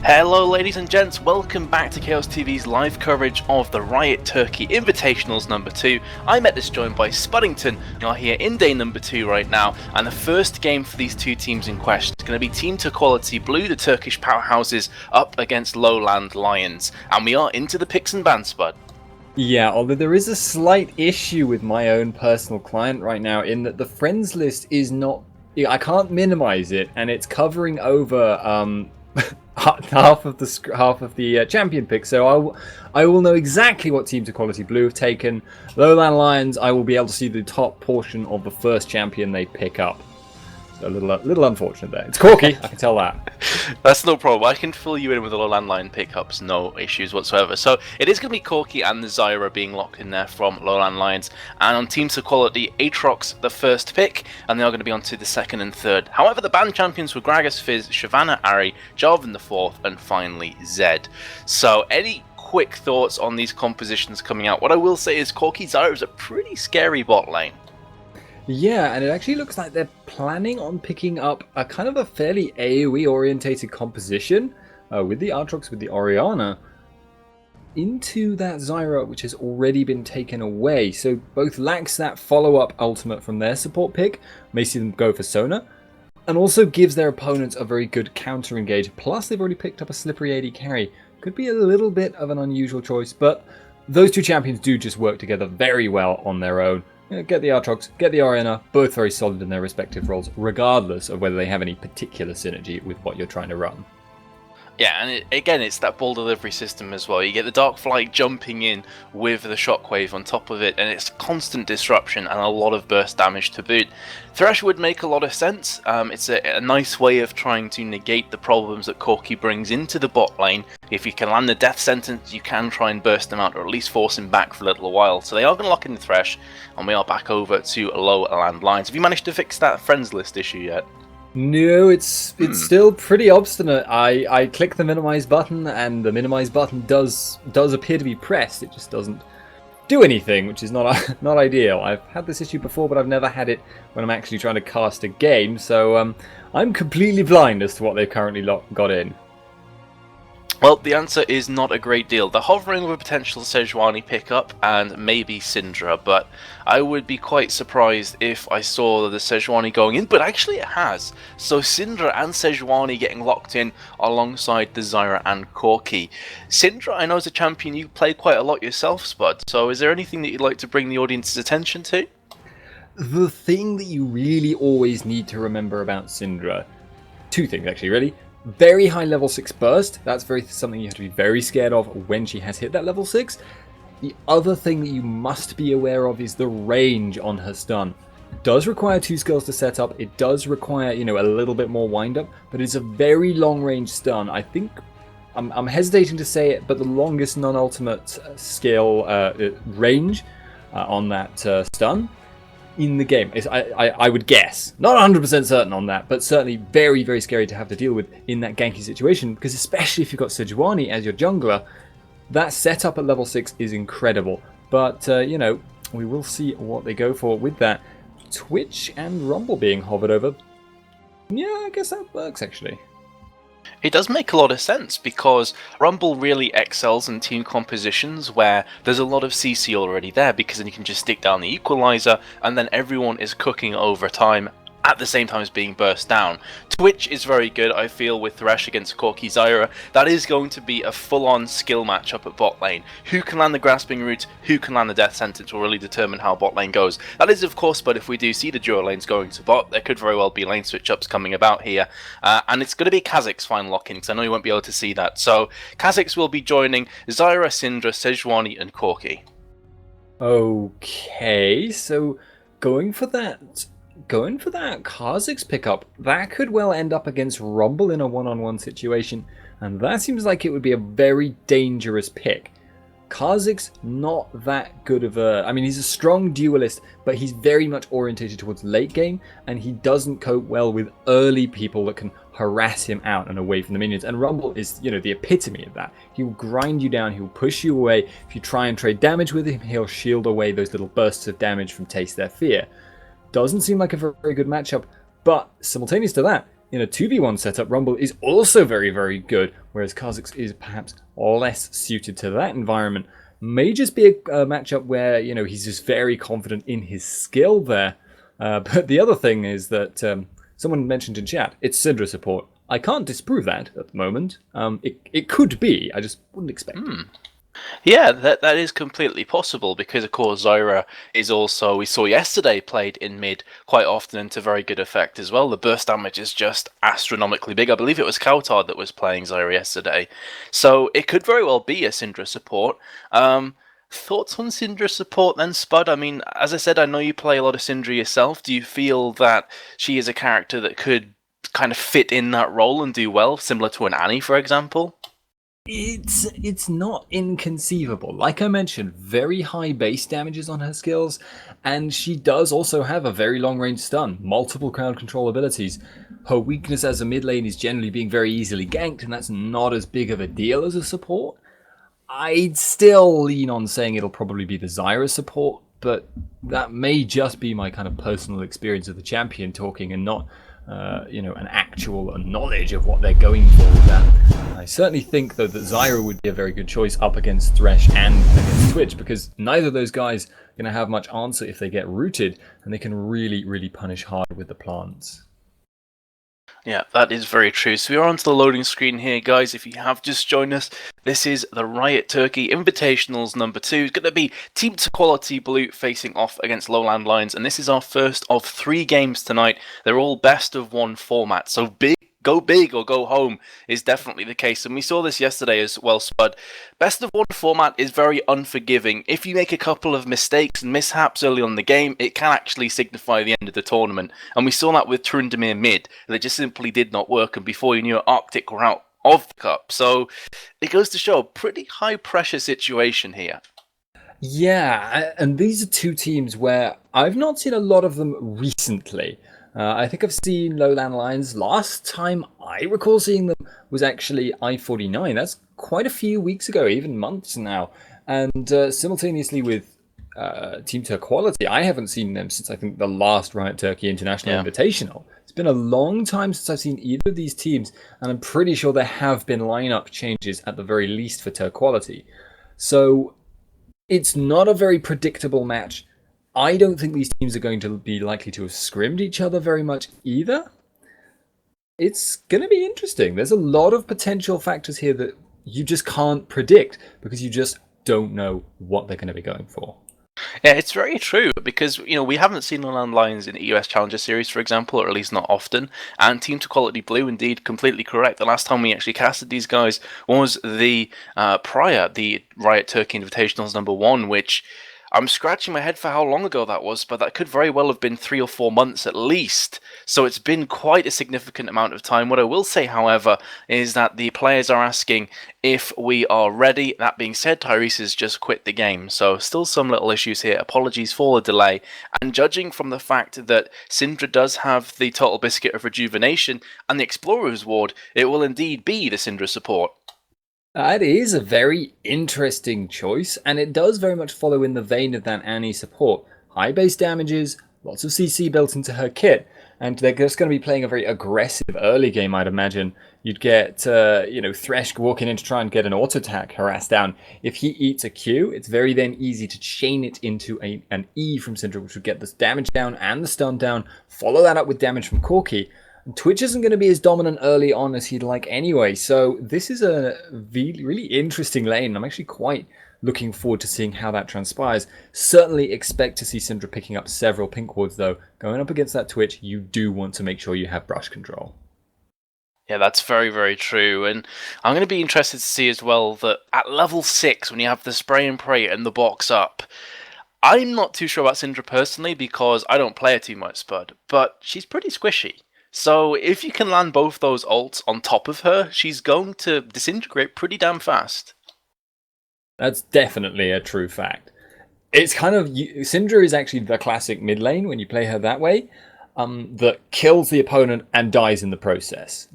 Hello ladies and gents, welcome back to Chaos TV's live coverage of the Riot Turkey Invitationals number 2. I'm Edis, joined by Spuddington. We are here in day number 2 right now, and the first game for these two teams in question is going to be Team Turquality Blue, the Turkish powerhouses, up against LowLandLions. And we are into the picks and bans, Spud. Yeah, although there is a slight issue with my own personal client right now in that the friends list is not... I can't minimize it, and it's covering over... half of the champion pick, so I will know exactly what Team Turquality Blue have taken. LowLandLions, I will be able to see the top portion of the first champion they pick up. So a little unfortunate there. It's Corky, I can tell that. That's no problem. I can fill you in with the LowLandLion pickups, no issues whatsoever. So it is going to be Corky and the Zyra being locked in there from LowLandLions. And on Team Turquality, Aatrox the first pick, and they are going to be on to the second and third. However, the banned champions were Gragas, Fizz, Shyvana, Ahri, Jarvan the fourth, and finally Zed. So any quick thoughts on these compositions coming out? What I will say is Corky Zyra is a pretty scary bot lane. Yeah, and it actually looks like they're planning on picking up a kind of a fairly AoE orientated composition with the Aatrox, with the Orianna, into that Zyra, which has already been taken away. So both lacks that follow-up ultimate from their support pick, may see them go for Sona, and also gives their opponents a very good counter engage. Plus, they've already picked up a slippery AD carry. Could be a little bit of an unusual choice, but those two champions do just work together very well on their own. Get the Aatrox, get the Orianna, both very solid in their respective roles, regardless of whether they have any particular synergy with what you're trying to run. Yeah, and again, it's that ball delivery system as well. You get the Dark Flight jumping in with the Shockwave on top of it, and it's constant disruption and a lot of burst damage to boot. Thresh would make a lot of sense. It's a nice way of trying to negate the problems that Corky brings into the bot lane. If you can land the death sentence, you can try and burst him out, or at least force him back for a little while. So they are going to lock in the Thresh, and we are back over to LowLandLions. Have you managed to fix that friends list issue yet? No, it's still pretty obstinate. I click the minimize button, and the minimize button does appear to be pressed. It just doesn't do anything, which is not ideal. I've had this issue before, but I've never had it when I'm actually trying to cast a game. So I'm completely blind as to what they've currently got in. Well, the answer is not a great deal. They're hovering with a potential Sejuani pickup and maybe Syndra, but I would be quite surprised if I saw the Sejuani going in, but actually it has. So Syndra and Sejuani getting locked in alongside the Zyra and Corky. Syndra, I know, is a champion you play quite a lot yourself, Spud, so is there anything that you'd like to bring the audience's attention to? The thing that you really always need to remember about Syndra, two things actually, really. Very high level 6 burst, that's something you have to be very scared of when she has hit that level 6. The other thing that you must be aware of is the range on her stun. It does require 2 skills to set up, it does require, a little bit more wind up, but it's a very long range stun. I think, I'm hesitating to say it, but the longest non-ultimate skill range on that stun in the game is, I would guess, not 100% certain on that, but certainly very, very scary to have to deal with in that ganky situation, because especially if you've got Sejuani as your jungler, that setup at level 6 is incredible. But, we will see what they go for with that. Twitch and Rumble being hovered over, yeah, I guess that works actually. It does make a lot of sense, because Rumble really excels in team compositions where there's a lot of CC already there, because then you can just stick down the equalizer and then everyone is cooking over time at the same time as being burst down. Twitch is very good, I feel, with Thresh against Corky Zyra. That is going to be a full-on skill matchup at bot lane. Who can land the grasping root, who can land the death sentence will really determine how bot lane goes. That is, of course, but if we do see the duo lanes going to bot, there could very well be lane switch-ups coming about here. And it's going to be Kha'Zix's final lock-in, because I know you won't be able to see that. So Kha'Zix will be joining Zyra, Syndra, Sejuani, and Corky. Okay, so going for that Kha'Zix pickup, that could well end up against Rumble in a one-on-one situation, and that seems like it would be a very dangerous pick. Kha'Zix, not that good of a... I mean, he's a strong duelist, but he's very much orientated towards late game, and he doesn't cope well with early people that can harass him out and away from the minions. And Rumble is, the epitome of that. He will grind you down, he will push you away. If you try and trade damage with him, he'll shield away those little bursts of damage from Taste Their Fear. Doesn't seem like a very good matchup, but simultaneous to that, in a 2v1 setup, Rumble is also very, very good, whereas Kha'Zix is perhaps less suited to that environment. May just be a matchup where, he's just very confident in his skill there. But the other thing is that someone mentioned in chat, it's Syndra support. I can't disprove that at the moment. It could be, I just wouldn't expect it. Yeah, that is completely possible because, of course, Zyra is also, we saw yesterday, played in mid quite often and to very good effect as well. The burst damage is just astronomically big. I believe it was Kautar that was playing Zyra yesterday. So it could very well be a Syndra support. Thoughts on Syndra support then, Spud? I mean, as I said, I know you play a lot of Syndra yourself. Do you feel that she is a character that could kind of fit in that role and do well, similar to an Annie, for example? It's not inconceivable. Like I mentioned, very high base damages on her skills, and she does also have a very long range stun, multiple crowd control abilities. Her weakness as a mid lane is generally being very easily ganked, and that's not as big of a deal as a support. I'd still lean on saying it'll probably be the Zyra support, but that may just be my kind of personal experience of the champion talking and not an actual knowledge of what they're going for with that. I certainly think, though, that Zyra would be a very good choice up against Thresh and against Twitch, because neither of those guys are going to have much answer if they get rooted, and they can really, really punish hard with the plants. Yeah, that is very true. So we're onto the loading screen here, guys. If you have just joined us, this is the Riot Turkey Invitationals number 2. It's going to be Team Turquality Blue facing off against LowLandLions, and this is our first of 3 games tonight. They're all best of 1 format, so go big or go home is definitely the case, and we saw this yesterday as well, Spud. Best of 1 format is very unforgiving. If you make a couple of mistakes and mishaps early on in the game, it can actually signify the end of the tournament, and we saw that with Trundamir mid, that just simply did not work, and before you knew it, Arctic were out of the cup. So it goes to show a pretty high pressure situation here. Yeah, and these are 2 teams where I've not seen a lot of them recently. I think I've seen LowLandLions. Last time I recall seeing them was actually I-49. That's quite a few weeks ago, even months now. And simultaneously with Team Turquality, I haven't seen them since I think the last Riot Turkey International Invitational. It's been a long time since I've seen either of these teams, and I'm pretty sure there have been lineup changes at the very least for Turquality. So it's not a very predictable match. I don't think these teams are going to be likely to have scrimmed each other very much either. It's going to be interesting. There's a lot of potential factors here that you just can't predict because you just don't know what they're going to be going for. Yeah, it's very true because, we haven't seen LowLandLions in the US Challenger Series, for example, or at least not often, and Team Turquality Blue, indeed, completely correct. The last time we actually casted these guys was the Riot Turkey Invitationals number 1, which I'm scratching my head for how long ago that was, but that could very well have been 3 or 4 months at least. So it's been quite a significant amount of time. What I will say, however, is that the players are asking if we are ready. That being said, Tyrese has just quit the game, so still some little issues here. Apologies for the delay. And judging from the fact that Syndra does have the Total Biscuit of Rejuvenation and the Explorer's Ward, it will indeed be the Syndra support. That is a very interesting choice, and it does very much follow in the vein of that Annie support. High base damages, lots of CC built into her kit, and they're just going to be playing a very aggressive early game, I'd imagine. You'd get, Thresh walking in to try and get an auto attack harassed down. If he eats a Q, it's very then easy to chain it into an E from Syndra, which would get the damage down and the stun down, follow that up with damage from Corki. Twitch isn't going to be as dominant early on as he'd like anyway, so this is a really interesting lane. I'm actually quite looking forward to seeing how that transpires. Certainly expect to see Syndra picking up several pink wards, though. Going up against that Twitch, you do want to make sure you have brush control. Yeah, that's very, very true. And I'm going to be interested to see as well that at level 6, when you have the spray and pray and the box up, I'm not too sure about Syndra personally because I don't play her too much, Spud, but she's pretty squishy. So if you can land both those ults on top of her, she's going to disintegrate pretty damn fast. That's definitely a true fact. It's kind of... Syndra is actually the classic mid lane when you play her that way, that kills the opponent and dies in the process.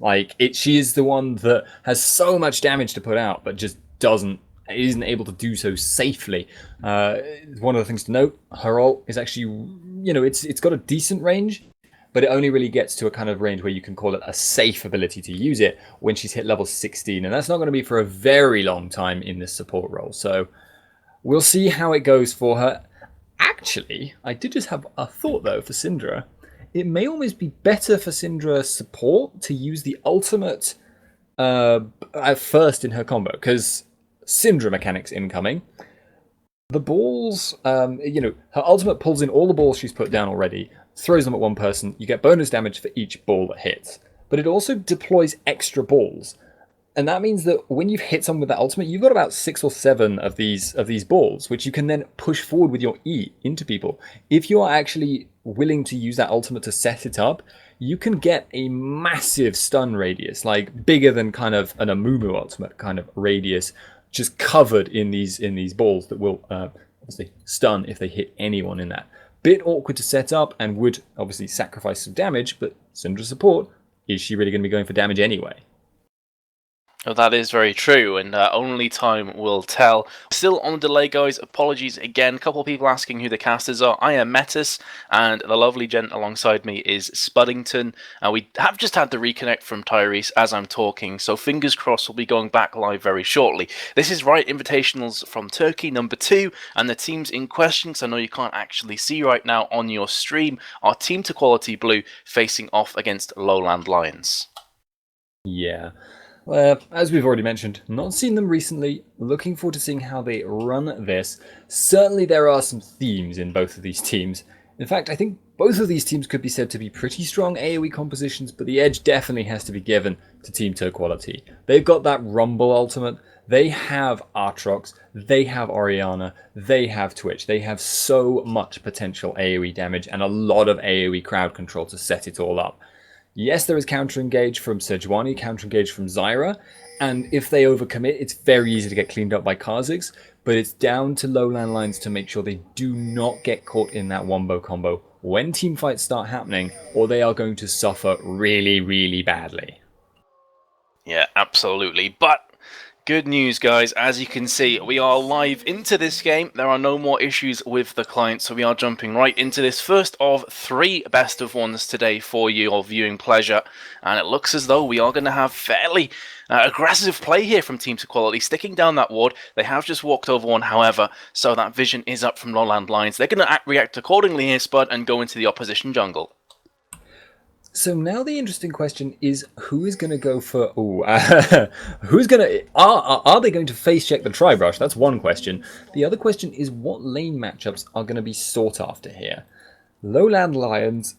She is the one that has so much damage to put out, but just isn't able to do so safely. One of the things to note, her ult is actually, it's got a decent range, but it only really gets to a kind of range where you can call it a safe ability to use it when she's hit level 16, and that's not going to be for a very long time in this support role. So we'll see how it goes for her. Actually, I did just have a thought though for Syndra. It may almost be better for Syndra support to use the ultimate at first in her combo, because Syndra mechanics incoming. The balls, her ultimate pulls in all the balls she's put down already, throws them at one person, you get bonus damage for each ball that hits. But it also deploys extra balls. And that means that when you've hit someone with that ultimate, you've got about 6 or 7 of these balls, which you can then push forward with your E into people. If you are actually willing to use that ultimate to set it up, you can get a massive stun radius, like bigger than kind of an Amumu ultimate kind of radius, just covered in these balls that will obviously stun if they hit anyone in that. Bit awkward to set up and would obviously sacrifice some damage, but Syndra support, is she really going to be going for damage anyway? Oh, that is very true, and only time will tell. Still on the delay, guys. Apologies again. A couple of people asking who the casters are. I am Metis, and the lovely gent alongside me is Spuddington. We have just had the reconnect from Tyrese as I'm talking, so fingers crossed we'll be going back live very shortly. This is Riot Invitationals from Turkey, number 2, and the teams in question, because I know you can't actually see right now on your stream, are Team Turquality Blue facing off against LowLandLions. Yeah. As we've already mentioned, not seen them recently, looking forward to seeing how they run this. Certainly there are some themes in both of these teams. In fact, I think both of these teams could be said to be pretty strong AoE compositions, but the edge definitely has to be given to Team Turquality. They've got that Rumble ultimate, they have Aatrox, they have Orianna, they have Twitch. They have so much potential AoE damage and a lot of AoE crowd control to set it all up. Yes, there is counter-engage from Sejuani, counter-engage from Zyra, and if they overcommit, it's very easy to get cleaned up by Kha'Zix, but it's down to LowLandLions to make sure they do not get caught in that wombo combo when team fights start happening, or they are going to suffer really, really badly. Yeah, absolutely, but good news, guys. As you can see, we are live into this game. There are no more issues with the client, so we are jumping right into this first of 3 best of ones today for your viewing pleasure. And it looks as though we are going to have fairly aggressive play here from Team Turquality, sticking down that ward. They have just walked over one, however, so that vision is up from LowLandLions. They're going to react accordingly here, Spud, and go into the opposition jungle. So now the interesting question is, who is going to go for... who's going to... Are they going to face check the Tri-Brush? That's one question. The other question is, what lane matchups are going to be sought after here? LowLandLions,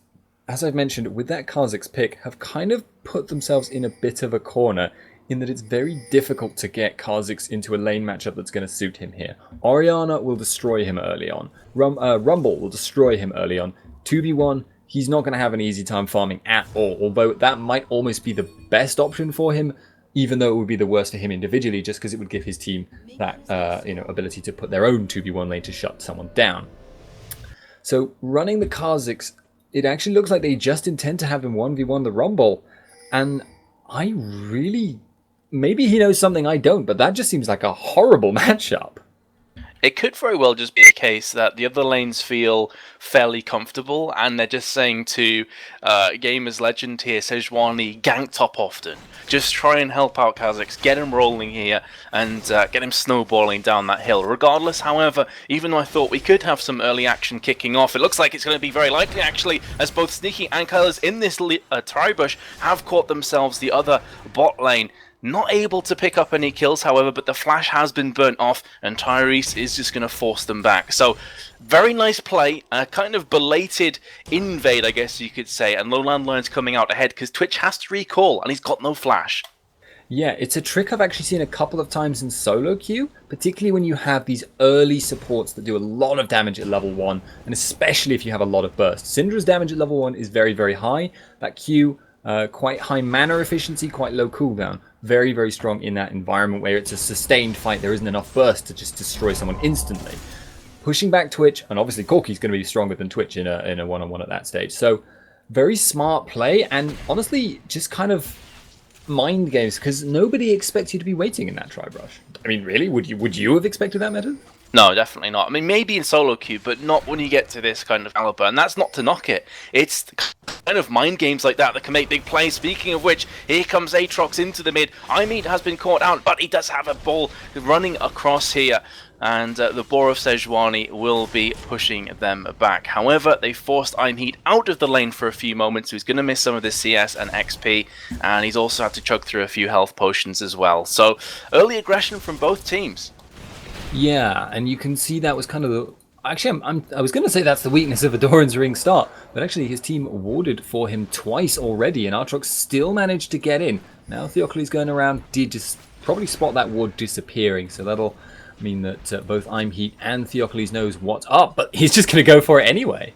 as I've mentioned, with that Kha'Zix pick, have kind of put themselves in a bit of a corner, in that it's very difficult to get Kha'Zix into a lane matchup that's going to suit him here. Orianna will destroy him early on. Rumble will destroy him early on. 2v1... he's not going to have an easy time farming at all, although that might almost be the best option for him, even though it would be the worst for him individually, just because it would give his team that ability to put their own 2v1 lane to shut someone down. So running the Kha'Zix, it actually looks like they just intend to have him 1v1 the Rumble, and I really... maybe he knows something I don't, but that just seems like a horrible matchup. It could very well just be the case that the other lanes feel fairly comfortable, and they're just saying to Gamer's Legend here, Sejuani, gank top often. Just try and help out Kha'Zix, get him rolling here, and get him snowballing down that hill. Regardless, however, even though I thought we could have some early action kicking off, it looks like it's going to be very likely, actually, as both Sneaky and Kyler's in this Tri-Bush have caught themselves the other bot lane. Not able to pick up any kills, however, but the flash has been burnt off, and Tyrese is just going to force them back. So, very nice play, a kind of belated invade, I guess you could say, and LowLandLions coming out ahead, because Twitch has to recall, and he's got no flash. Yeah, it's a trick I've actually seen a couple of times in solo queue, particularly when you have these early supports that do a lot of damage at level 1, and especially if you have a lot of burst. Syndra's damage at level 1 is very, very high. That Q, quite high mana efficiency, quite low cooldown. Very, very strong in that environment where it's a sustained fight. There isn't enough burst to just destroy someone instantly. Pushing back Twitch, and obviously Corki's going to be stronger than Twitch in a one-on-one at that stage. So, very smart play, and honestly, just kind of mind games, because nobody expects you to be waiting in that tribe rush. I mean, really? Would you have expected that meta? No, definitely not. I mean, maybe in solo queue, but not when you get to this kind of caliber. And that's not to knock it. It's kind of mind games like that can make big plays. Speaking of which, here comes Aatrox into the mid. Imheat has been caught out, but he does have a ball running across here. And the Boar of Sejuani will be pushing them back. However, they forced Imheat out of the lane for a few moments. So he's going to miss some of this CS and XP. And he's also had to chug through a few health potions as well. So, early aggression from both teams. Yeah, and you can see that was kind of the... Actually, I was going to say that's the weakness of Adoran's ring start, but actually his team warded for him twice already, and Aatrox still managed to get in. Now Theocles going around did just probably spot that ward disappearing, so that'll mean that both Imheat and Theocles knows what's up, but he's just going to go for it anyway.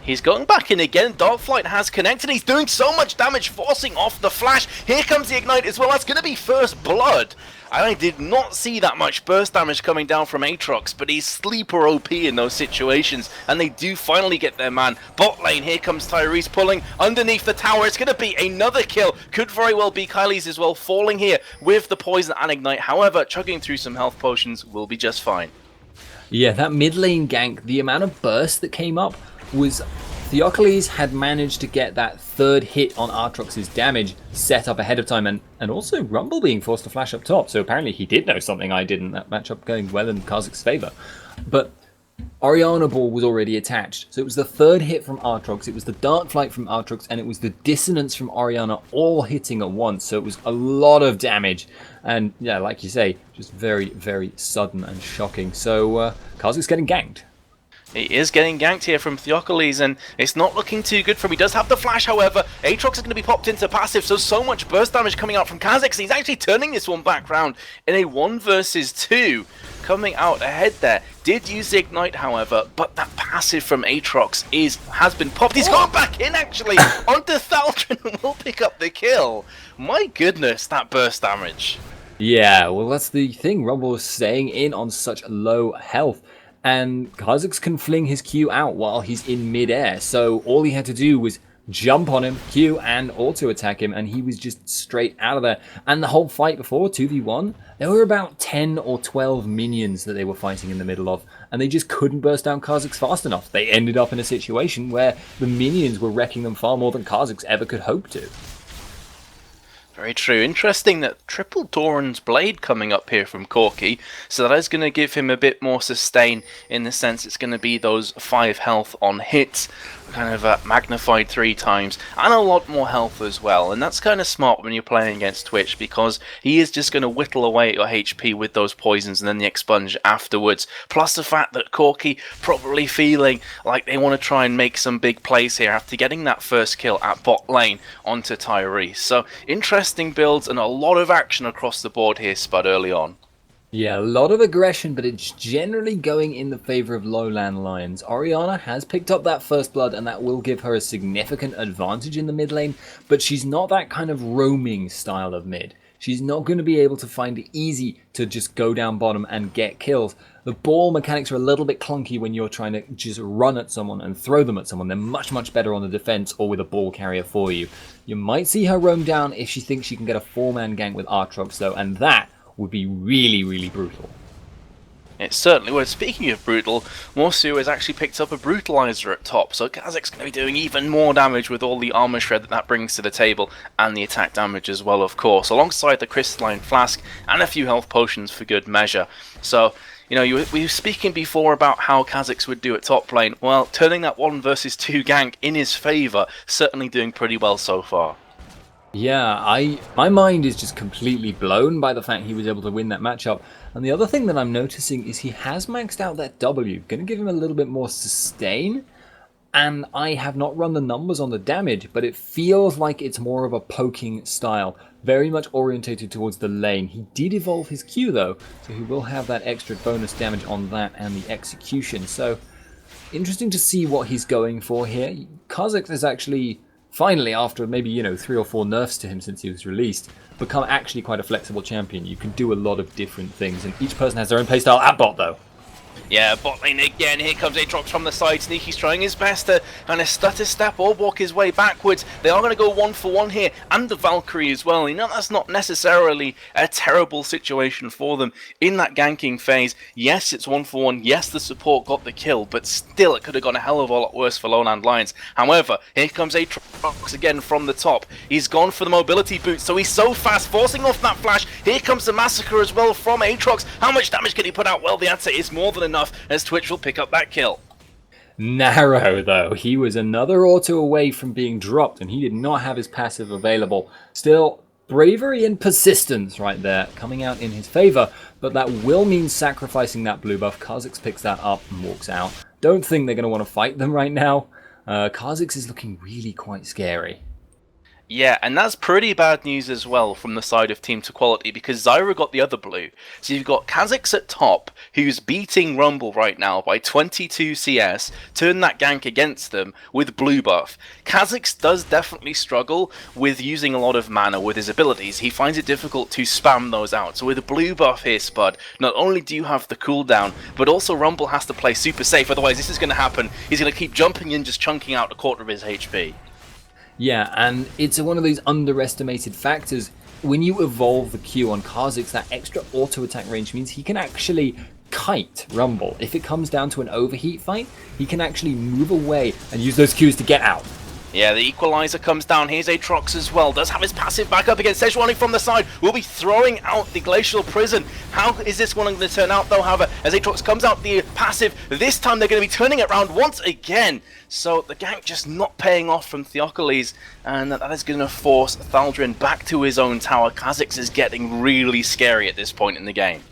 He's going back in again. Darkflight has connected. He's doing so much damage, forcing off the flash. Here comes the Ignite as well. That's going to be first blood. I did not see that much burst damage coming down from Aatrox, but he's sleeper OP in those situations, and they do finally get their man. Bot lane, here comes Tyrese pulling underneath the tower. It's going to be another kill. Could very well be Kylie's as well, falling here with the poison and Ignite. However, chugging through some health potions will be just fine. Yeah, that mid lane gank, the amount of burst that came up was... Theocles had managed to get that third hit on Aatrox's damage set up ahead of time, and also Rumble being forced to flash up top, so apparently he did know something I didn't, that matchup going well in Kha'Zix's favour. But Orianna Ball was already attached, so it was the third hit from Aatrox, it was the Dark Flight from Aatrox, and it was the Dissonance from Orianna all hitting at once, so it was a lot of damage, and yeah, like you say, just very, very sudden and shocking. So Kha'Zix's getting ganked. He is getting ganked here from Theocles, and it's not looking too good for him. He does have the flash, however. Aatrox is going to be popped into passive, so much burst damage coming out from Kha'Zix. He's actually turning this one back round in a 1 versus 2. Coming out ahead there. Did use the Ignite, however, but that passive from Aatrox has been popped. He's gone back in, actually, onto Thaldrin, and will pick up the kill. My goodness, that burst damage. Yeah, well, that's the thing. Rumble was staying in on such low health. And Kha'Zix can fling his Q out while he's in midair, so all he had to do was jump on him, Q, and auto attack him, and he was just straight out of there. And the whole fight before, 2v1, there were about 10 or 12 minions that they were fighting in the middle of, and they just couldn't burst down Kha'Zix fast enough. They ended up in a situation where the minions were wrecking them far more than Kha'Zix ever could hope to. Very true. Interesting that triple Doran's Blade coming up here from Corki, so that is going to give him a bit more sustain, in the sense it's going to be those 5 health on hits, kind of magnified 3 times, and a lot more health as well. And that's kind of smart when you're playing against Twitch, because he is just going to whittle away at your HP with those poisons and then the expunge afterwards. Plus the fact that Corki probably feeling like they want to try and make some big plays here after getting that first kill at bot lane onto Tyrese. So interesting builds and a lot of action across the board here, Spud, early on. Yeah, a lot of aggression, but it's generally going in the favor of LowLandLions. Orianna has picked up that first blood, and that will give her a significant advantage in the mid lane, but she's not that kind of roaming style of mid. She's not going to be able to find it easy to just go down bottom and get kills. The ball mechanics are a little bit clunky when you're trying to just run at someone and throw them at someone. They're much, much better on the defense or with a ball carrier for you. You might see her roam down if she thinks she can get a 4-man gank with Aatrox though, and that would be really, really brutal. It certainly would. Speaking of brutal, Morsu has actually picked up a brutalizer at top, so Kha'Zix's going to be doing even more damage with all the armor shred that brings to the table, and the attack damage as well, of course, alongside the crystalline flask and a few health potions for good measure. So, you know, we were speaking before about how Kha'Zix would do at top lane. Well, turning that 1 versus 2 gank in his favour, certainly doing pretty well so far. Yeah, my mind is just completely blown by the fact he was able to win that matchup. And the other thing that I'm noticing is he has maxed out that W. Going to give him a little bit more sustain. And I have not run the numbers on the damage, but it feels like it's more of a poking style. Very much orientated towards the lane. He did evolve his Q though, so he will have that extra bonus damage on that and the execution. So, interesting to see what he's going for here. Kha'Zix is actually... finally, after maybe, 3 or 4 nerfs to him since he was released, become actually quite a flexible champion. You can do a lot of different things, and each person has their own playstyle at bot, though. Yeah, bot lane again. Here comes Aatrox from the side. Sneaky's trying his best to kind of stutter step or walk his way backwards. They are going to go 1-for-1 here, and the Valkyrie as well. You know, that's not necessarily a terrible situation for them in that ganking phase. Yes, it's 1-for-1. Yes, the support got the kill, but still it could have gone a hell of a lot worse for LowLandLions. However, here comes Aatrox again from the top. He's gone for the mobility boot, so he's so fast, forcing off that flash. Here comes the Massacre as well from Aatrox. How much damage can he put out? Well, the answer is more than enough, as Twitch will pick up that kill. Narrow, though. He was another auto away from being dropped, and he did not have his passive available. Still, bravery and persistence right there coming out in his favor, but that will mean sacrificing that blue buff. Kha'Zix picks that up and walks out. Don't think they're going to want to fight them right now. Kha'Zix is looking really quite scary. Yeah, and that's pretty bad news as well from the side of Team Turquality, because Zyra got the other blue. So you've got Kha'Zix at top, who's beating Rumble right now by 22 CS, turn that gank against them with blue buff. Kha'Zix does definitely struggle with using a lot of mana with his abilities. He finds it difficult to spam those out. So with a blue buff here, Spud, not only do you have the cooldown, but also Rumble has to play super safe, otherwise this is going to happen. He's going to keep jumping in, just chunking out a quarter of his HP. Yeah, and it's one of those underestimated factors. When you evolve the Q on Kha'Zix, that extra auto attack range means he can actually kite Rumble. If it comes down to an overheat fight, he can actually move away and use those Qs to get out. Yeah, the equalizer comes down. Here's Aatrox as well. Does have his passive back up against Seige from the side. Will be throwing out the Glacial Prison. How is this one going to turn out though? However, as Aatrox comes out the passive, this time they're going to be turning it around once again. So the gank just not paying off from Theocles, and that is going to force Thaldrin back to his own tower. Kha'Zix is getting really scary at this point in the game.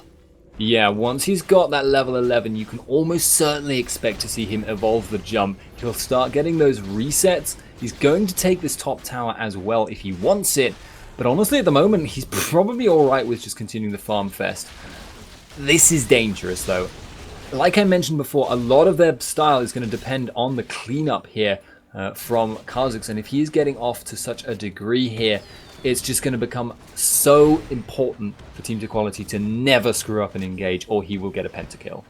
Yeah, once he's got that level 11, you can almost certainly expect to see him evolve the jump. He'll start getting those resets. He's going to take this top tower as well if he wants it. But honestly, at the moment, he's probably alright with just continuing the farm fest. This is dangerous, though. Like I mentioned before, a lot of their style is going to depend on the cleanup here from Kha'Zix. And if he is getting off to such a degree here, it's just going to become so important for Team Turquality to never screw up and engage, or he will get a pentakill.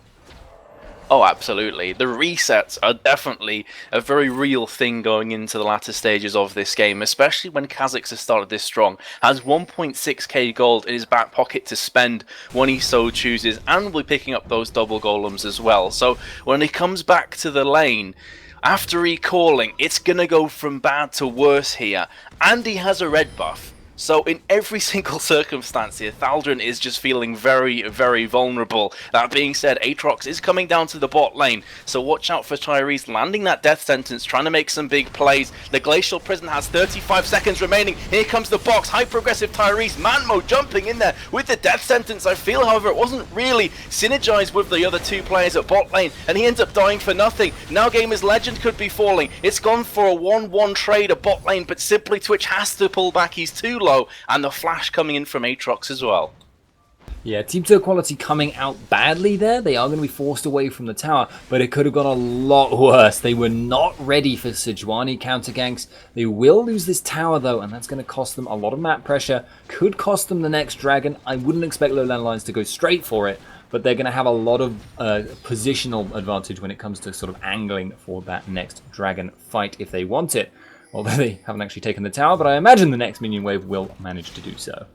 Oh, absolutely. The resets are definitely a very real thing going into the latter stages of this game, especially when Kha'Zix has started this strong. Has 1.6k gold in his back pocket to spend when he so chooses, and will be picking up those double golems as well. So when he comes back to the lane, after recalling, it's going to go from bad to worse here. And he has a red buff. So in every single circumstance here, Thaldrin is just feeling very, very vulnerable. That being said, Aatrox is coming down to the bot lane, so watch out for Tyrese landing that death sentence, trying to make some big plays. The Glacial Prison has 35 seconds remaining. Here comes the box. High progressive Tyrese, Manmo jumping in there with the death sentence. I feel, however, it wasn't really synergized with the other two players at bot lane, and he ends up dying for nothing. Now Gamer's Legend could be falling. It's gone for a 1-1 trade at bot lane, but simply Twitch has to pull back. He's too low. And the flash coming in from Aatrox as well. Yeah, Team Turquality coming out badly there. They are going to be forced away from the tower, but it could have gone a lot worse. They were not ready for Sejuani counter ganks. They will lose this tower though, and that's going to cost them a lot of map pressure. Could cost them the next dragon. I wouldn't expect LowLandLions to go straight for it, but they're going to have a lot of positional advantage when it comes to sort of angling for that next dragon fight if they want it. Although they haven't actually taken the tower, but I imagine the next minion wave will manage to do so.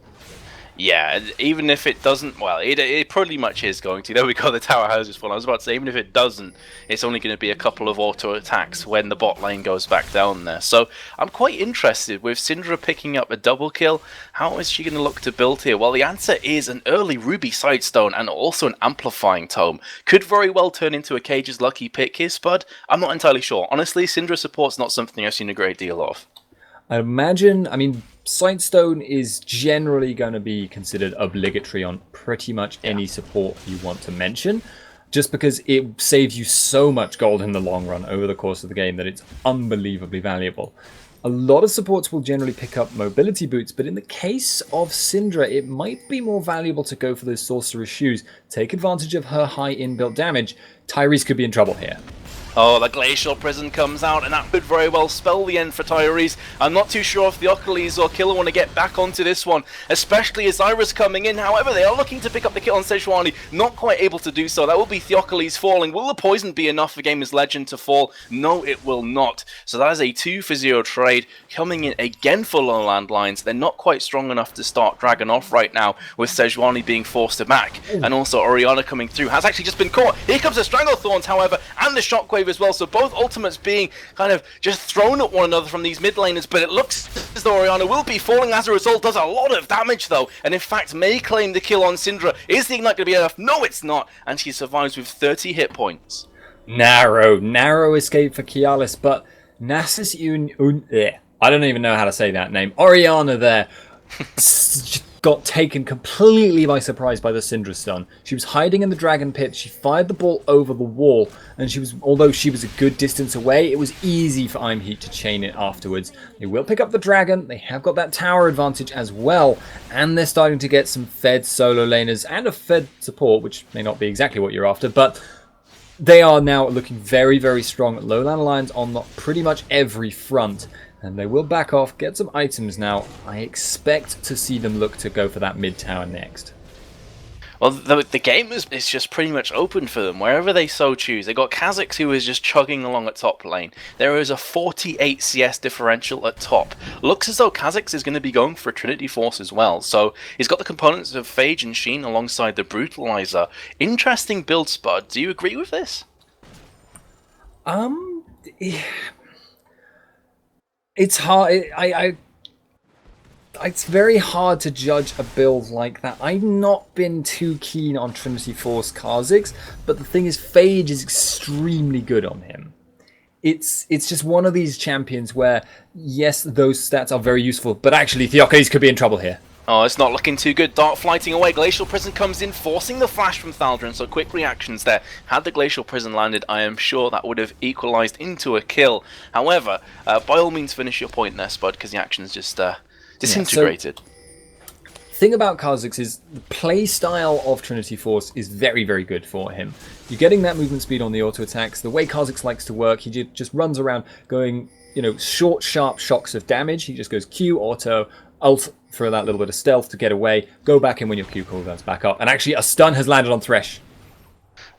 Yeah, even if it doesn't, well, it pretty much is going to. There we go, the tower houses full. I was about to say, even if it doesn't, it's only going to be a couple of auto attacks when the bot lane goes back down there. So I'm quite interested with Syndra picking up a double kill. How is she going to look to build here? Well, the answer is an early Ruby Sidestone and also an Amplifying Tome. Could very well turn into a Cage's lucky pick here, Spud. I'm not entirely sure. Honestly, Syndra support's not something I've seen a great deal of. I mean, Sightstone is generally going to be considered obligatory on pretty much any support you want to mention, just because it saves you so much gold in the long run over the course of the game that it's unbelievably valuable. A lot of supports will generally pick up mobility boots, but in the case of Syndra, it might be more valuable to go for those sorcerer's shoes, take advantage of her high inbuilt damage. Tyrese could be in trouble here. Oh, the Glacial Prison comes out, and that could very well spell the end for Tyrese. I'm not too sure if Theocles or Killer want to get back onto this one, especially as Iris coming in. However, they are looking to pick up the kill on Sejuani, not quite able to do so. That will be Theocles falling. Will the poison be enough for Gamer's Legend to fall? No, it will not. So that is a 2-for-0 trade coming in again for LowLandLions. They're not quite strong enough to start Dragon off right now, with Sejuani being forced to back. And also Orianna coming through has actually just been caught. Here comes the Stranglethorns, however, and the Shockwave as well, so both ultimates being kind of just thrown at one another from these mid laners, but it looks as though Orianna will be falling as a result. Does a lot of damage though, and in fact may claim the kill on Syndra. Is the Ignite going to be enough? No, it's not, and she survives with 30 hit points. Narrow escape for Kialis, but Nasus I don't even know how to say that name. Orianna there got taken completely by surprise by the Syndra stun. She was hiding in the Dragon Pit, she fired the ball over the wall, and although she was a good distance away, it was easy for Imheat to chain it afterwards. They will pick up the Dragon, they have got that tower advantage as well, and they're starting to get some fed solo laners and a fed support, which may not be exactly what you're after, but they are now looking very, very strong. LowLandLions on pretty much every front. And they will back off, get some items now. I expect to see them look to go for that mid tower next. Well, the game is just pretty much open for them, wherever they so choose. They got Kha'Zix, who is just chugging along at top lane. There is a 48 CS differential at top. Looks as though Kha'Zix is going to be going for a Trinity Force as well. So he's got the components of Phage and Sheen alongside the Brutalizer. Interesting build, Spud. Do you agree with this? It's hard. It's very hard to judge a build like that. I've not been too keen on Trinity Force Kha'Zix, but the thing is, Phage is extremely good on him. It's just one of these champions where, yes, those stats are very useful, but actually Theocles could be in trouble here. Oh, it's not looking too good. Dart flighting away. Glacial Prison comes in, forcing the flash from Thaldron. So quick reactions there. Had the Glacial Prison landed, I am sure that would have equalized into a kill. However, by all means finish your point there, Spud, because the action's just disintegrated. Yeah, so, thing about Kha'Zix is the play style of Trinity Force is very, very good for him. You're getting that movement speed on the auto attacks. The way Kha'Zix likes to work, he just runs around going, short, sharp shocks of damage. He just goes Q, auto, ult for that little bit of stealth to get away, go back in when your Q cooldown's back up, and actually a stun has landed on Thresh.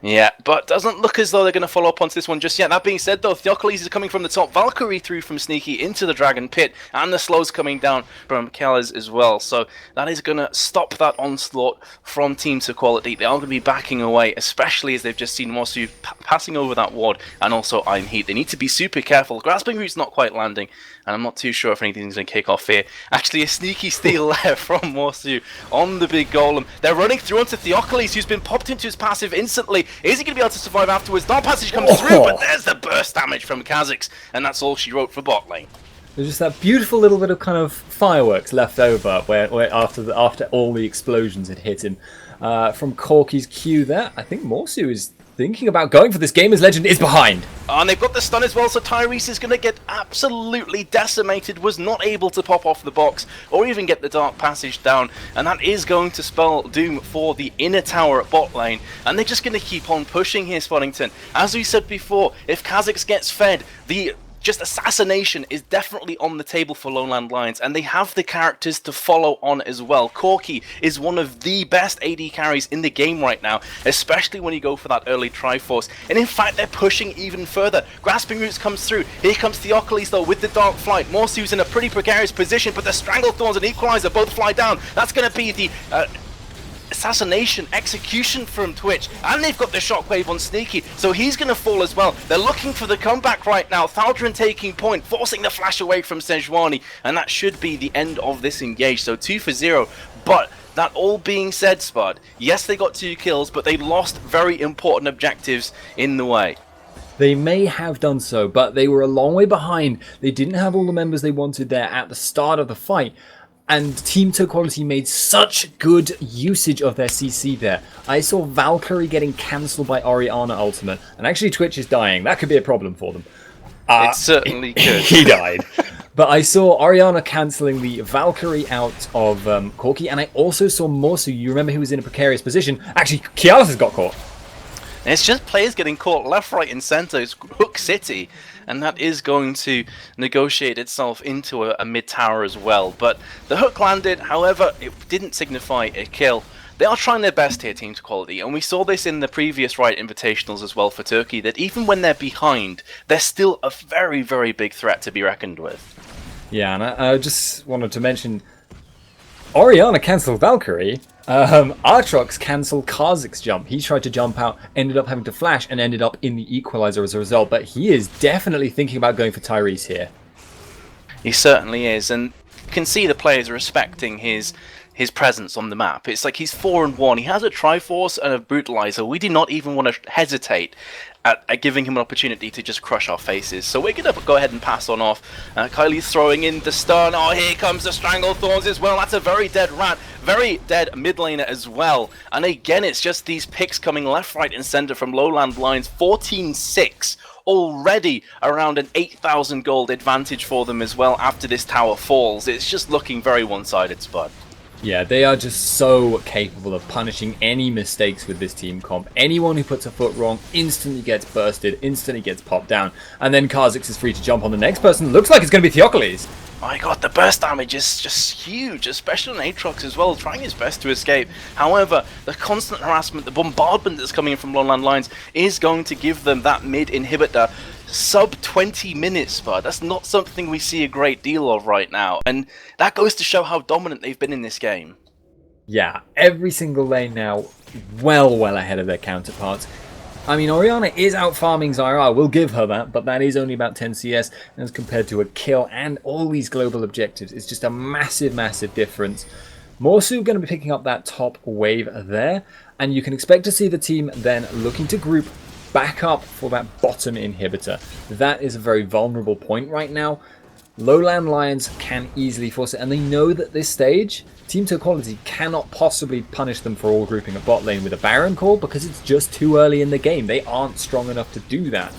Yeah, but doesn't look as though they're going to follow up onto this one just yet. That being said, though, Theocles is coming from the top. Valkyrie through from Sneaky into the Dragon Pit, and the slows coming down from Kallez as well. So that is going to stop that onslaught from Team Turquality. They are going to be backing away, especially as they've just seen Mosu passing over that ward, and also Imheat. They need to be super careful. Grasping Root's not quite landing, and I'm not too sure if anything's going to kick off here. Actually, a sneaky steal there from Mosu on the big golem. They're running through onto Theocles, who's been popped into his passive instantly. Is he going to be able to survive afterwards? Dark Passage comes through, but there's the burst damage from Kha'Zix, and that's all she wrote for bot lane. There's just that beautiful little bit of kind of fireworks left over where after all the explosions had hit him. From Corky's Q there, I think Morsu is thinking about going for this. Gamer's Legend is behind. And they've got the stun as well, so Tyrese is going to get absolutely decimated. Was not able to pop off the box or even get the Dark Passage down. And that is going to spell doom for the inner tower at bot lane. And they're just going to keep on pushing here, Spoddington. As we said before, if Kha'Zix gets fed, the assassination is definitely on the table for LowLandLions, and they have the characters to follow on as well. Corky is one of the best AD carries in the game right now, especially when you go for that early Triforce. And in fact, they're pushing even further. Grasping Roots comes through. Here comes Theocles though with the Dark Flight. Morsu's in a pretty precarious position, but the Stranglethorns and Equalizer both fly down. That's going to be the assassination execution from Twitch, and they've got the Shockwave on Sneaky, so he's going to fall as well. They're looking for the comeback right now. Thaldron taking point, forcing the flash away from Sejuani, and that should be the end of this engage. So 2-for-0, but that all being said, Spud, yes, they got 2 kills, but they lost very important objectives in the way. They may have done so, but they were a long way behind. They didn't have all the members they wanted there at the start of the fight. And Team Turquality made such good usage of their CC there. I saw Valkyrie getting cancelled by Orianna ultimate. And actually Twitch is dying. That could be a problem for them. It certainly could. He died. But I saw Orianna cancelling the Valkyrie out of Corky. And I also saw Morsu. You remember he was in a precarious position. Actually, Kialis has got caught. And it's just players getting caught left, right, and center. It's Hook City, and that is going to negotiate itself into a mid tower as well. But the hook landed, however, it didn't signify a kill. They are trying their best here, Team Turquality, and we saw this in the previous Riot Invitationals as well for Turkey, that even when they're behind, they're still a very, very big threat to be reckoned with. Yeah, and I just wanted to mention, Orianna cancelled Valkyrie, Aatrox cancelled Karzik's jump. He tried to jump out, ended up having to flash, and ended up in the equalizer as a result, but he is definitely thinking about going for Tyrese here. He certainly is, and you can see the players are respecting his presence on the map. It's like he's 4-1. He has a Triforce and a Brutalizer. We do not even want to hesitate at giving him an opportunity to just crush our faces. So we're going to go ahead and pass on off. Kylie's throwing in the stun. Oh, here comes the Stranglethorns as well. That's a very dead rat. Very dead mid laner as well. And again, it's just these picks coming left, right, and center from LowLandLions. 14-6. Already around an 8,000 gold advantage for them as well after this tower falls. It's just looking very one-sided, Spud. Yeah, they are just so capable of punishing any mistakes with this team comp. Anyone who puts a foot wrong instantly gets bursted, instantly gets popped down. And then Kha'Zix is free to jump on the next person. Looks like it's going to be Theocles. My god, the burst damage is just huge, especially on Aatrox as well, trying his best to escape. However, the constant harassment, the bombardment that's coming in from LowLandLions is going to give them that mid inhibitor. Sub 20 minutes, Spud. That's not something we see a great deal of right now, and that goes to show how dominant they've been in this game. Yeah, every single lane now well ahead of their counterparts. I mean, Orianna is out farming Zyra, we'll give her that, but that is only about 10 CS as compared to a kill and all these global objectives. It's just a massive difference. Morsu going to be picking up that top wave there, and you can expect to see the team then looking to group back up for that bottom inhibitor. That is a very vulnerable point right now. LowLandLions can easily force it, and they know that this stage, Team Turquality cannot possibly punish them for all grouping a bot lane with a Baron call because it's just too early in the game. They aren't strong enough to do that.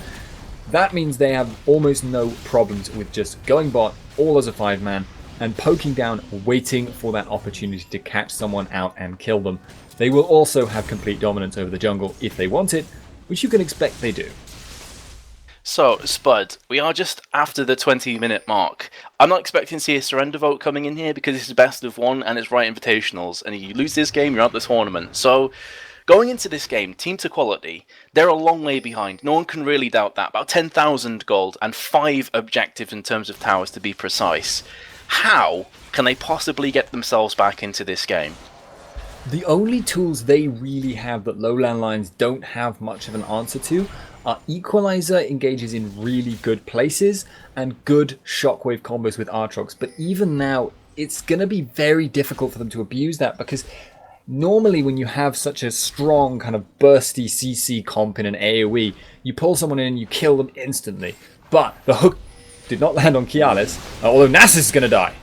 That means they have almost no problems with just going bot all as a 5-man and poking down, waiting for that opportunity to catch someone out and kill them. They will also have complete dominance over the jungle if they want it, which you can expect they do. So, Spud, we are just after the 20-minute mark. I'm not expecting to see a surrender vote coming in here because this is best of one and it's Riot Invitationals, and if you lose this game, you're out the tournament. So, going into this game, Team Turquality, they're a long way behind. No one can really doubt that. About 10,000 gold and 5 objectives in terms of towers to be precise. How can they possibly get themselves back into this game? The only tools they really have that LowLandLions don't have much of an answer to are Equalizer engages in really good places and good shockwave combos with Aatrox, but even now it's going to be very difficult for them to abuse that because normally when you have such a strong kind of bursty CC comp in an AoE, you pull someone in and you kill them instantly. But the hook did not land on Kialis, although Nasus is going to die.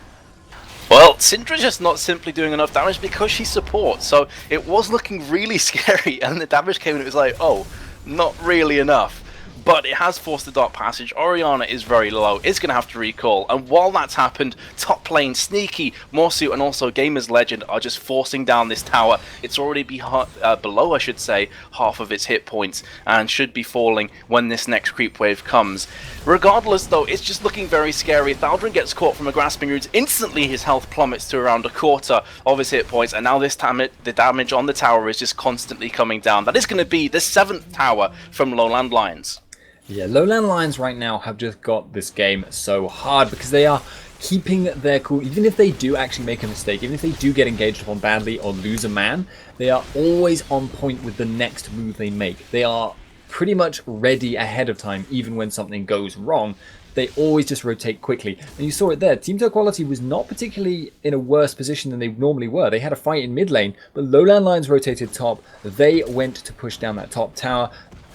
Well, Syndra's just not simply doing enough damage because she supports, so it was looking really scary, and the damage came and it was like, oh, not really enough. But it has forced the Dark Passage. Orianna is very low, is going to have to recall, and while that's happened, top lane, Sneaky, Morsu, and also Gamer's Legend are just forcing down this tower. It's already below, I should say, half of its hit points, and should be falling when this next creep wave comes. Regardless, though, it's just looking very scary. Thaldrin gets caught from a Grasping Roots. Instantly, his health plummets to around a quarter of his hit points, and now this time the damage on the tower is just constantly coming down. That is going to be the 7th tower from LowLandLions. Yeah, LowLandLions right now have just got this game so hard because they are keeping their cool. Even if they do actually make a mistake, even if they do get engaged upon badly or lose a man, they are always on point with the next move they make. They are pretty much ready ahead of time, even when something goes wrong. They always just rotate quickly. And you saw it there. Team Turquality was not particularly in a worse position than they normally were. They had a fight in mid lane, but LowLandLions rotated top. They went to push down that top tower.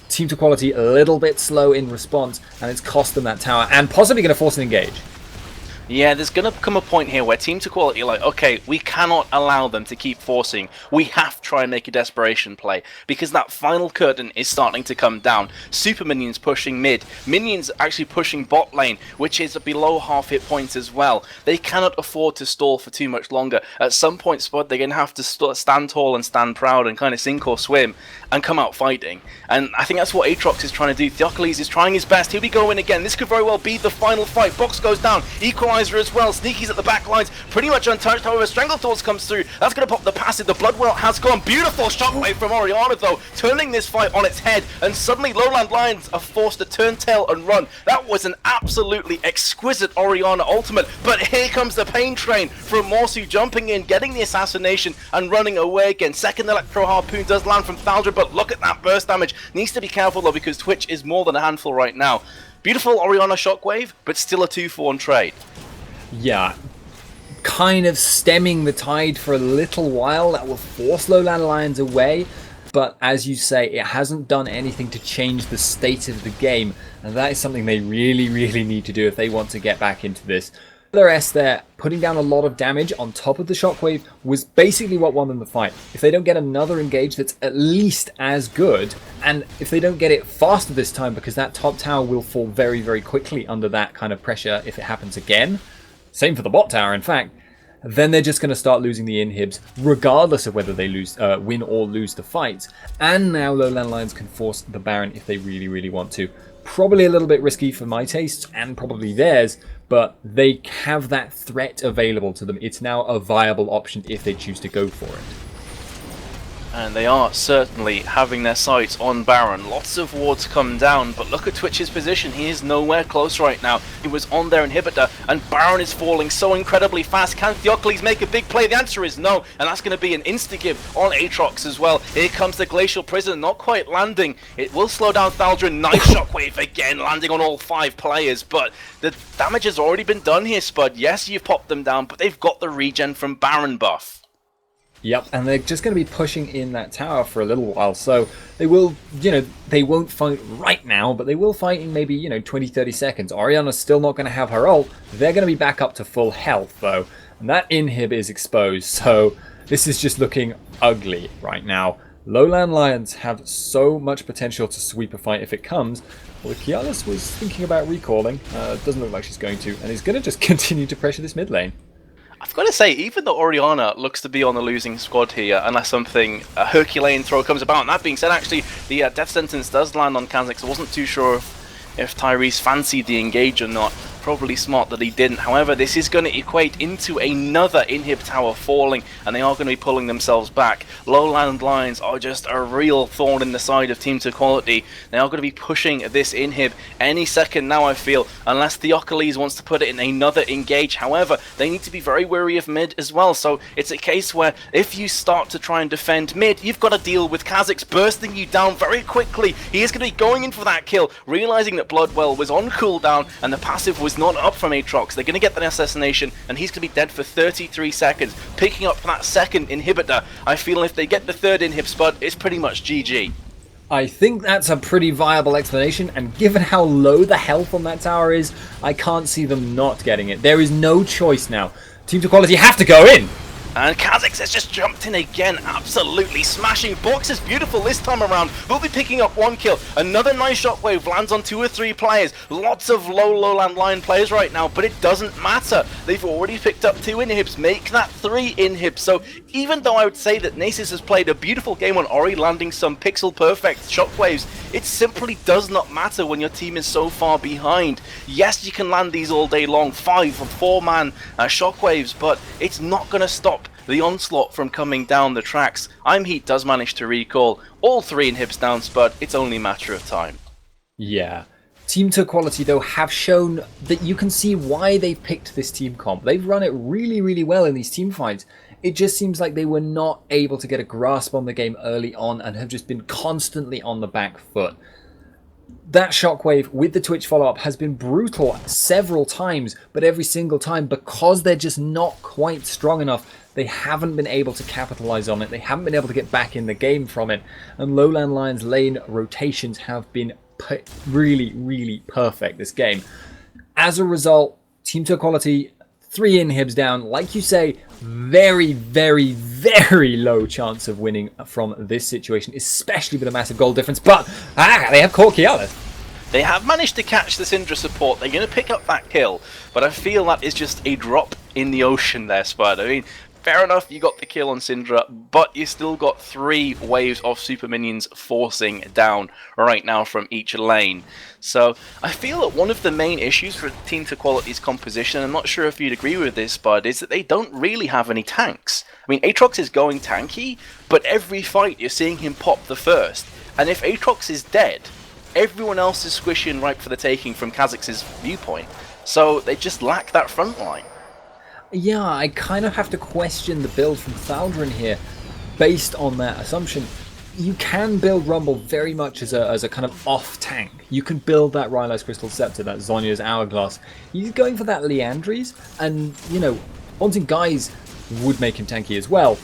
Team Turquality a little bit slow in response, and it's cost them that tower and possibly going to force an engage. Yeah, there's going to come a point here where Team Turquality are like, okay, we cannot allow them to keep forcing. We have to try and make a desperation play, because that final curtain is starting to come down. Super Minions pushing mid. Minions actually pushing bot lane, which is below half hit points as well. They cannot afford to stall for too much longer. At some point, Spud, they're going to have to stand tall and stand proud and kind of sink or swim and come out fighting. And I think that's what Aatrox is trying to do. Theocles is trying his best. He'll be going again. This could very well be the final fight. Box goes down. Equalizer as well. Sneaky's at the back lines. Pretty much untouched. However, Stranglethorns comes through. That's going to pop the passive. The Bloodwell has gone. Beautiful shockwave from Orianna, though, turning this fight on its head. And suddenly, LowLandLions are forced to turn tail and run. That was an absolutely exquisite Orianna ultimate. But here comes the pain train from Morsu jumping in, getting the assassination, and running away again. Second Electro Harpoon does land from Thaldra, but look at that burst damage. Needs to be careful, though, because Twitch is more than a handful right now. Beautiful Orianna shockwave, but still a 2-for-1 trade. Yeah, kind of stemming the tide for a little while. That will force LowLandLions away, but as you say, it hasn't done anything to change the state of the game, and that is something they really need to do if they want to get back into this. LRS there, putting down a lot of damage on top of the shockwave, was basically what won them the fight. If they don't get another engage that's at least as good, and if they don't get it faster this time, because that top tower will fall very quickly under that kind of pressure if it happens again, same for the bot tower in fact, then they're just going to start losing the inhibs regardless of whether they win or lose the fight. And now LowLandLions can force the Baron if they really want to. Probably a little bit risky for my tastes and probably theirs, but they have that threat available to them. It's now a viable option if they choose to go for it. And they are certainly having their sights on Baron. Lots of wards come down, but look at Twitch's position. He is nowhere close right now. He was on their inhibitor, and Baron is falling so incredibly fast. Can Theocles make a big play? The answer is no, and that's going to be an insta-give on Aatrox as well. Here comes the Glacial Prison, not quite landing. It will slow down Thaldra. Nice shockwave again, landing on all 5 players, but the damage has already been done here, Spud. Yes, you've popped them down, but they've got the regen from Baron buff. Yep, and they're just going to be pushing in that tower for a little while, so they will, they won't fight right now, but they will fight in maybe, 20-30 seconds. Orianna's still not going to have her ult. They're going to be back up to full health, though, and that inhib is exposed, so this is just looking ugly right now. LowLandLions have so much potential to sweep a fight if it comes. Well, Kialis was thinking about recalling. Doesn't look like she's going to, and is going to just continue to pressure this mid lane. I've got to say, even though Orianna looks to be on the losing squad here, unless something Herculean throw comes about, and that being said, actually, the death sentence does land on Kha'Zix. I wasn't too sure if Tyrese fancied the engage or not. Probably smart that he didn't. However, this is going to equate into another inhib tower falling, and they are going to be pulling themselves back. LowLandLions are just a real thorn in the side of Team Turquality. They are going to be pushing this inhib any second now, I feel, unless Theocles wants to put it in another engage. However, they need to be very wary of mid as well, so it's a case where if you start to try and defend mid, you've got to deal with Kha'Zix bursting you down very quickly. He is going to be going in for that kill, realizing that Bloodwell was on cooldown and the passive was not up from Aatrox. They're going to get that assassination, and he's going to be dead for 33 seconds, picking up that second inhibitor. I feel if they get the third inhib, Spud, it's pretty much GG. I think that's a pretty viable explanation, and given how low the health on that tower is, I can't see them not getting it. There is no choice now. Team Turquality have to go in! And Kha'Zix has just jumped in again, absolutely smashing. Box is beautiful this time around. They'll be picking up 1 kill. Another nice shockwave lands on 2 or 3 players. Lots of LowLandLion players right now, but it doesn't matter. They've already picked up 2 inhibs, make that 3 inhibs. So even though I would say that Nasus has played a beautiful game on Ori, landing some pixel perfect shockwaves, it simply does not matter when your team is so far behind. Yes, you can land these all day long, 5 or 4-man shockwaves, but it's not going to stop the onslaught from coming down the tracks. Heat does manage to recall all 3 inhibs down, Spud. It's only a matter of time. Yeah. Team Turquality, though, have shown that you can see why they've picked this team comp. They've run it really well in these team fights. It just seems like they were not able to get a grasp on the game early on and have just been constantly on the back foot. That shockwave with the Twitch follow-up has been brutal several times, but every single time, because they're just not quite strong enough, they haven't been able to capitalize on it. They haven't been able to get back in the game from it. And LowLandLions lane rotations have been really perfect this game. As a result, Team Turquality 3 inhibs down. Like you say, very, very, very low chance of winning from this situation, especially with a massive goal difference. But they have caught Kiala. They have managed to catch the Syndra support. They're going to pick up that kill, but I feel that is just a drop in the ocean there, Spud. I mean, fair enough, you got the kill on Syndra, but you still got 3 waves of super minions forcing down right now from each lane. So I feel that one of the main issues for Team Turquality's composition, I'm not sure if you'd agree with this, Bud, is that they don't really have any tanks. I mean, Aatrox is going tanky, but every fight you're seeing him pop the first. And if Aatrox is dead, everyone else is squishy and ripe for the taking from Kha'Zix's viewpoint. So they just lack that front line. Yeah, I kind of have to question the build from Thaldrin here based on that assumption. You can build Rumble very much as a kind of off tank. You can build that Rylai's Crystal Scepter, that Zhonya's Hourglass. He's going for that Liandry's, and, you know, wanting guys would make him tanky as well.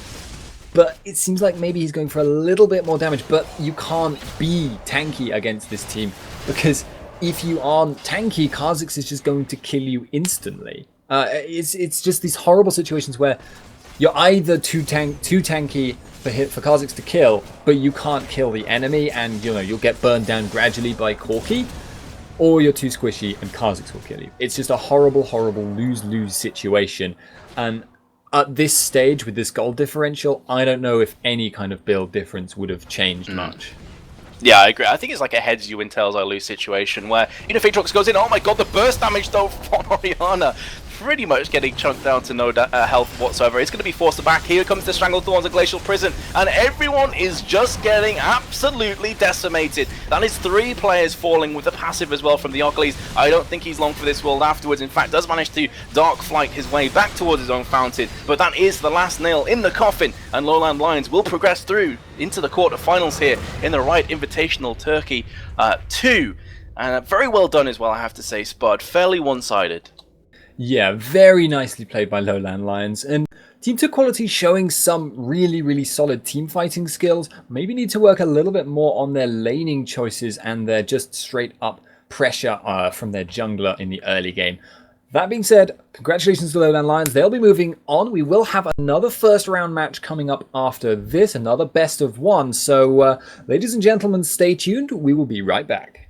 But it seems like maybe he's going for a little bit more damage, but you can't be tanky against this team, because if you aren't tanky, Kha'Zix is just going to kill you instantly. It's just these horrible situations where you're either too tanky for Kha'Zix to kill, but you can't kill the enemy, and you'll get burned down gradually by Corki, or you're too squishy and Kha'Zix will kill you. It's just a horrible, horrible lose-lose situation, and at this stage with this gold differential, I don't know if any kind of build difference would have changed much. Yeah, I agree. I think it's like a heads you win, tails I lose situation where, if Aatrox goes in, oh my god, the burst damage though from Orianna, pretty much getting chunked down to no health whatsoever. It's going to be forced back. Here comes the Strangled Thorns of Glacial Prison, and everyone is just getting absolutely decimated. That is 3 players falling with the passive as well from the Ocles. I don't think he's long for this world afterwards. In fact, does manage to Dark Flight his way back towards his own fountain, but that is the last nail in the coffin, and LowLandLions will progress through into the quarterfinals here in the Riot Invitational Turkey 2. And very well done as well, I have to say, Spud. Fairly one-sided. Yeah, very nicely played by LowLandLions, and Team Turquality showing some really, really solid team fighting skills. Maybe need to work a little bit more on their laning choices and their just straight up pressure from their jungler in the early game. That being said, congratulations to LowLandLions. They'll be moving on. We will have another first round match coming up after this, another best of 1. So, ladies and gentlemen, stay tuned. We will be right back.